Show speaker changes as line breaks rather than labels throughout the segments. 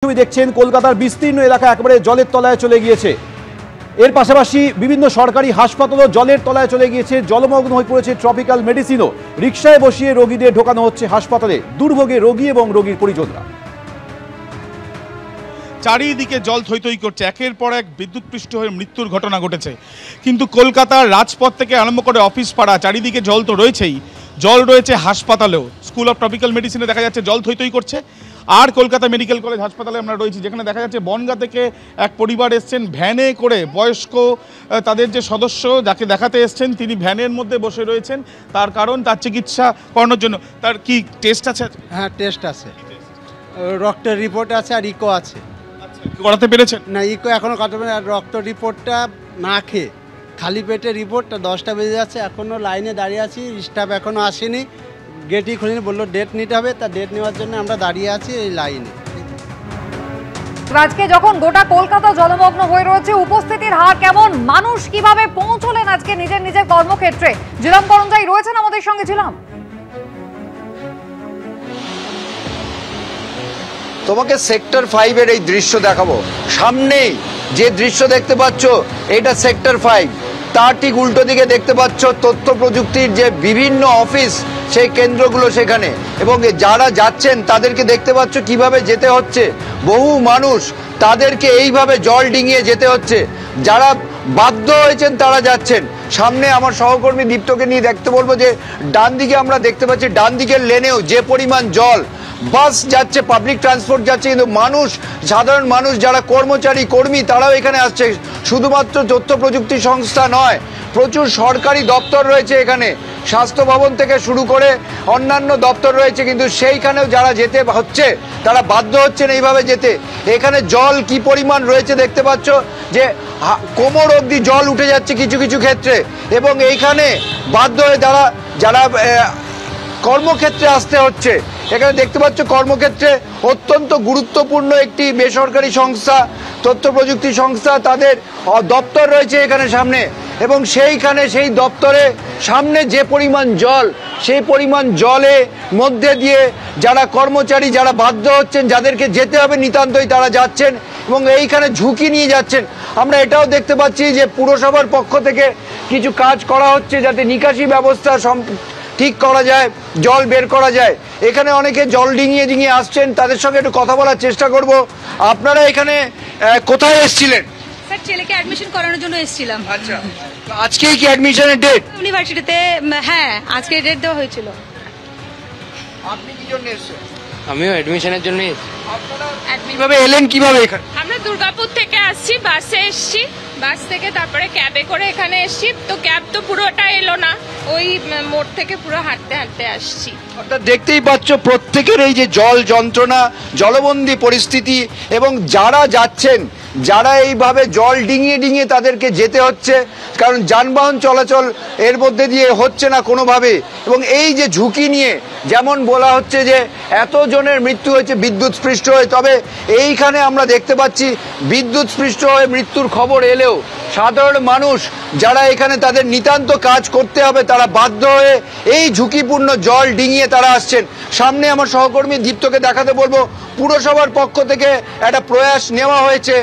ছবি দেখছেন কলকাতার বিস্তীর্ণ এলাকা একেবারে জলের তলায় চলে গিয়েছে। এর পাশাপাশি বিভিন্ন সরকারি হাসপাতালও জলের তলায় চলে গিয়েছে, জলমগ্ন হয়ে পড়েছে ট্রপিক্যাল মেডিসিনও। রিকশায় বসিয়ে রোগীদের ঢোকানো হচ্ছে হাসপাতালে, দুর্ভোগে রোগী এবং রোগীর পরিজনরা।
চারিদিকে জল থই থই করছে, একের পর এক বিদ্যুৎপৃষ্ট হয়ে মৃত্যুর ঘটনা ঘটেছে। কিন্তু কলকাতার রাজপথ থেকে আরম্ভ করে অফিস পাড়া চারিদিকে জল তো রয়েছেই, জল রয়েছে হাসপাতালেও। স্কুল অফ ট্রপিক্যাল মেডিসিনে দেখা যাচ্ছে জল থই থই করছে। আর কলকাতা মেডিকেল কলেজ হাসপাতালে আমরা রয়েছি, যেখানে দেখা যাচ্ছে বনগাঁ থেকে এক পরিবার এসছেন ভ্যানে করে। বয়স্ক তাদের যে সদস্য যাকে দেখাতে এসছেন তিনি ভ্যানের মধ্যে বসে রয়েছেন, তার কারণ তার চিকিৎসা করানোর জন্য। তার কি টেস্ট আছে?
হ্যাঁ, টেস্ট আছে, রক্তের রিপোর্ট আছে আর ইকো আছে।
করাতে পেরেছেন?
না, ইকো এখনো কাটাতে পারেনি। আর রক্ত রিপোর্টটা না খেয়ে খালি পেটে রিপোর্টটা 10টা বেজে যাচ্ছে, এখনও লাইনে দাঁড়িয়ে আছি, স্টাফ এখনও আসেনি, গেটই খুলিনি, বললো ডেট নিতে হবে। তা ডেট নেওয়ার জন্য আমরা দাঁড়িয়ে আছি এই লাইনে।
আজকে যখন গোটা কলকাতা জলমগ্ন হয়ে রয়েছে, উপস্থিতির হার কেমন, মানুষ কিভাবে পৌঁছলেন আজকে নিজের নিজের কর্মক্ষেত্রে? ঝিলাম করঞ্জাই রয়েছেন আমাদের সঙ্গে। ঝিলাম,
তোমাকে সেক্টর 5 এর এই দৃশ্য দেখাবো। সামনেই যে দৃশ্য দেখতে পাচ্ছ এটা সেক্টর 5, তার ঠিক উল্টো দিকে দেখতে পাচ্ছ তথ্য প্রযুক্তির যে বিভিন্ন অফিস, সেই কেন্দ্রগুলো সেখানে। এবং যারা যাচ্ছেন তাদেরকে দেখতে পাচ্ছ কিভাবে যেতে হচ্ছে। বহু মানুষ, তাদেরকে এইভাবে জল ডিঙিয়ে যেতে হচ্ছে। যারা বাধ্য হয়েছেন তারা যাচ্ছেন। সামনে আমার সহকর্মী দীপ্তকে নিয়ে দেখতে বলবো যে ডান দিকে আমরা দেখতে পাচ্ছি, ডান দিকের লেনেও যে পরিমাণ জল। বাস যাচ্ছে, পাবলিক ট্রান্সপোর্ট যাচ্ছে, কিন্তু মানুষ, সাধারণ মানুষ যারা কর্মচারী কর্মী তারাও এখানে আসছে। শুধুমাত্র তথ্য প্রযুক্তি সংস্থা নয়, প্রচুর সরকারি দপ্তর রয়েছে এখানে, স্বাস্থ্য ভবন থেকে শুরু করে অন্যান্য দপ্তর রয়েছে, কিন্তু সেইখানেও যারা যেতে হচ্ছে তারা বাধ্য হচ্ছেন এইভাবে যেতে। এখানে জল কি পরিমাণ রয়েছে দেখতে পাচ্ছ যে কোমর অবধি জল উঠে যাচ্ছে কিছু কিছু ক্ষেত্রে। এবং এইখানে বাধ্য হয়ে যারা কর্মক্ষেত্রে আসতে হচ্ছে। এখানে দেখতে পাচ্ছ কর্মক্ষেত্রে অত্যন্ত গুরুত্বপূর্ণ একটি বেসরকারি সংস্থা, তথ্য প্রযুক্তি সংস্থা, তাদের দপ্তর রয়েছে এখানে সামনে। এবং সেইখানে সেই দপ্তরে সামনে যে পরিমাণ জল, সেই পরিমাণ জলে মধ্যে দিয়ে যারা কর্মচারী, যারা বাধ্য হচ্ছেন, যাদেরকে যেতে হবে নিতান্তই, তারা যাচ্ছেন এবং এইখানে ঝুঁকি নিয়ে যাচ্ছেন। আমরা এটাও দেখতে পাচ্ছি যে পুরসভার পক্ষ থেকে কিছু কাজ করা হচ্ছে যাতে নিকাশি ব্যবস্থা ঠিক করা যায়, জল বের করা যায়। এখানে অনেকে জল ডিঙিয়ে ডিঙিয়ে আসছেন, তাদের সঙ্গে একটু কথা বলার চেষ্টা করব। আপনারা এখানে কোথায় এসেছিলেন?
স্যার, ছেলেকে অ্যাডমিশন করানোর জন্য এসেছিলাম।
আচ্ছা, আজকেই কি অ্যাডমিশনের ডেট?
ইউনিভার্সিটিতে, হ্যাঁ, আজকে ডেট দেওয়া হয়েছিল।
আপনি কি জন্য এসেছেন?
আমিও অ্যাডমিশনের জন্য।
কিভাবে এলেন, কিভাবে এখানে?
আমরা দুর্গাপুর থেকে আসছি, বাসে এসছি, বাস থেকে তারপরে ক্যাবে করে এখানে এসছি। তো ক্যাব তো পুরোটা এলো না, ওই মোড় থেকে পুরো হাঁটতে হাঁটতে আসছি।
অর্থাৎ দেখতেই পাচ্ছ প্রত্যেকের এই যে জল যন্ত্রণা, জলবন্দী পরিস্থিতি, এবং যারা যাচ্ছেন, যারা এইভাবে জল ডিঙিয়ে ডিঙিয়ে তাদেরকে যেতে হচ্ছে, কারণ যানবাহন চলাচল এর মধ্যে দিয়ে হচ্ছে না কোনোভাবে। এবং এই যে ঝুঁকি নিয়ে, যেমন বলা হচ্ছে যে এতজনের মৃত্যু হয়েছে বিদ্যুৎস্পৃষ্ট হয়ে, তবে এইখানে আমরা দেখতে পাচ্ছি বিদ্যুৎস্পৃষ্ট হয়ে মৃত্যুর খবর এলেও সাধারণ মানুষ যারা এখানে তাদের নিতান্ত কাজ করতে হবে, তারা বাধ্য হয়ে এই ঝুঁকিপূর্ণ জল ডিঙিয়ে তারা আসছেন। সামনে আমার সহকর্মী দীপ্তকে দেখাতে বলবো, পুরসভার পক্ষ থেকে একটা প্রয়াস নেওয়া হয়েছে।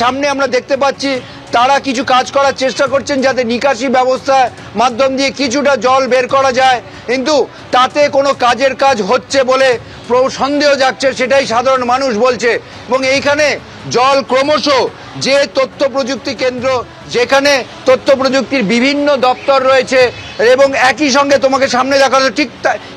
সামনে আমরা দেখতে পাচ্ছি তারা কিছু কাজ করার চেষ্টা করছেন যাতে নিকাশি ব্যবস্থার মাধ্যম দিয়ে কিছুটা জল বের করা যায়, কিন্তু তাতে কোনো কাজের কাজ হচ্ছে বলে সন্দেহ জাগছে, সেটাই সাধারণ মানুষ বলছে। এবং এইখানে জল ক্রমশ, যে তথ্য প্রযুক্তি কেন্দ্র, যেখানে তথ্য প্রযুক্তির বিভিন্ন দপ্তর রয়েছে, এবং একই সঙ্গে তোমাকে সামনে দেখানো, ঠিক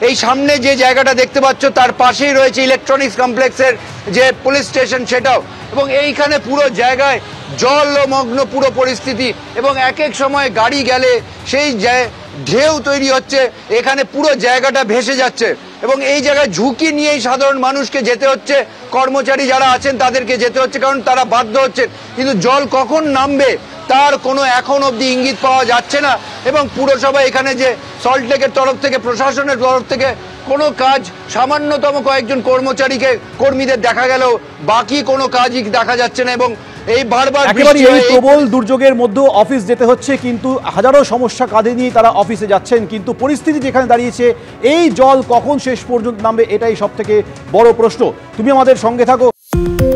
এই সামনে যে জায়গাটা দেখতে পাচ্ছ তার পাশেই রয়েছে ইলেকট্রনিক্স কমপ্লেক্সের যে পুলিশ স্টেশন, সেটাও। এবং এইখানে পুরো জায়গায় জলমগ্ন পুরো পরিস্থিতি, এবং এক এক সময় গাড়ি গেলে সেই ঢেউ তৈরি হচ্ছে, এখানে পুরো জায়গাটা ভেসে যাচ্ছে। এবং এই জায়গায় ঝুঁকি নিয়েই সাধারণ মানুষকে যেতে হচ্ছে, কর্মচারী যারা আছেন তাদেরকে যেতে হচ্ছে, কারণ তারা বাধ্য হচ্ছেন। কিন্তু জল কখন নামবে তার কোনো এখন অবধি ইঙ্গিত পাওয়া যাচ্ছে না। এবং পুরসভা এখানে যে সল্টলেকের তরফ থেকে, প্রশাসনের তরফ থেকে কোনো কাজ, সামান্যতম কয়েকজন কর্মীদের দেখা গেলেও বাকি কোনো কাজই দেখা যাচ্ছে না। এবং এই বারবার
প্রবল দুর্যোগের মধ্যে অফিস যেতে হচ্ছে, কিন্তু হাজারো সমস্যা কাঁধে নিয়ে তারা অফিসে যাচ্ছেন। কিন্তু পরিস্থিতি যেখানে দাঁড়িয়েছে, এই জল কখন শেষ পর্যন্ত নামবে এটাই সব থেকে বড় প্রশ্ন। তুমি আমাদের সঙ্গে থাকো।
Thank you.